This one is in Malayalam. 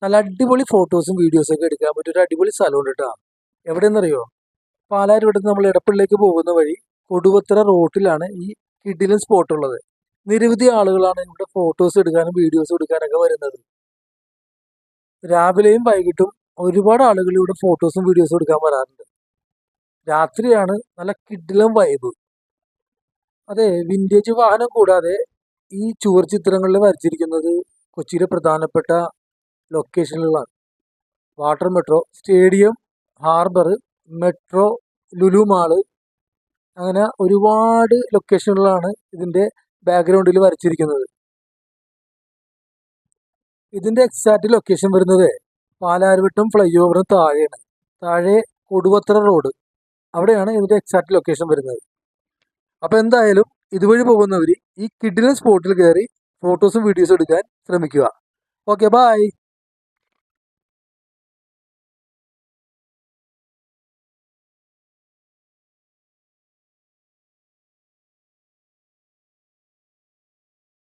നല്ല അടിപൊളി ഫോട്ടോസും വീഡിയോസും ഒക്കെ എടുക്കാൻ പറ്റിയ ഒരു അടിപൊളി സ്ഥലമുണ്ട് കേട്ടോ. എവിടെയെന്നറിയോ? പാലാരിവട്ടത്ത് നമ്മൾ ഇടപ്പള്ളിലേക്ക് പോകുന്ന വഴി കൊടുവത്തറ റോട്ടിലാണ് ഈ കിടിലൻ സ്പോട്ട് ഉള്ളത്. നിരവധി ആളുകളാണ് ഇവിടെ ഫോട്ടോസ് എടുക്കാനും വീഡിയോസ് എടുക്കാനൊക്കെ വരുന്നത്. രാവിലെയും വൈകിട്ടും ഒരുപാട് ആളുകൾ ഇവിടെ ഫോട്ടോസും വീഡിയോസും എടുക്കാൻ വരാറുണ്ട്. രാത്രിയാണ് നല്ല കിടിലൻ വൈബ്. അതെ, വിന്റേജ് വാഹനം കൂടാതെ ഈ ചുവർ ചിത്രങ്ങളിൽ വരച്ചിരിക്കുന്നത് കൊച്ചിയിലെ പ്രധാനപ്പെട്ട ലൊക്കേഷനുകളാണ്. Water metro, stadium, harbour, metro, Lulu mall, അങ്ങനെ ഒരുപാട് ലൊക്കേഷനുകളാണ് ഇതിന്റെ ബാക്ക്ഗ്രൗണ്ടിൽ വരച്ചിരിക്കുന്നത്. ഇതിന്റെ എക്സാക്ട് ലൊക്കേഷൻ വരുന്നത് പാലാരിവട്ടം ഫ്ലൈ ഓവറിന് താഴെയാണ്. താഴെ കൊടുവത്തറ റോഡ്, അവിടെയാണ് ഇതിന്റെ എക്സാക്ട് ലൊക്കേഷൻ വരുന്നത്. അപ്പൊ എന്തായാലും ഇതുവഴി പോകുന്നവർ ഈ കിഡിലൻ സ്പോട്ടിൽ കയറി ഫോട്ടോസും വീഡിയോസും എടുക്കാൻ ശ്രമിക്കുക. Okay, by.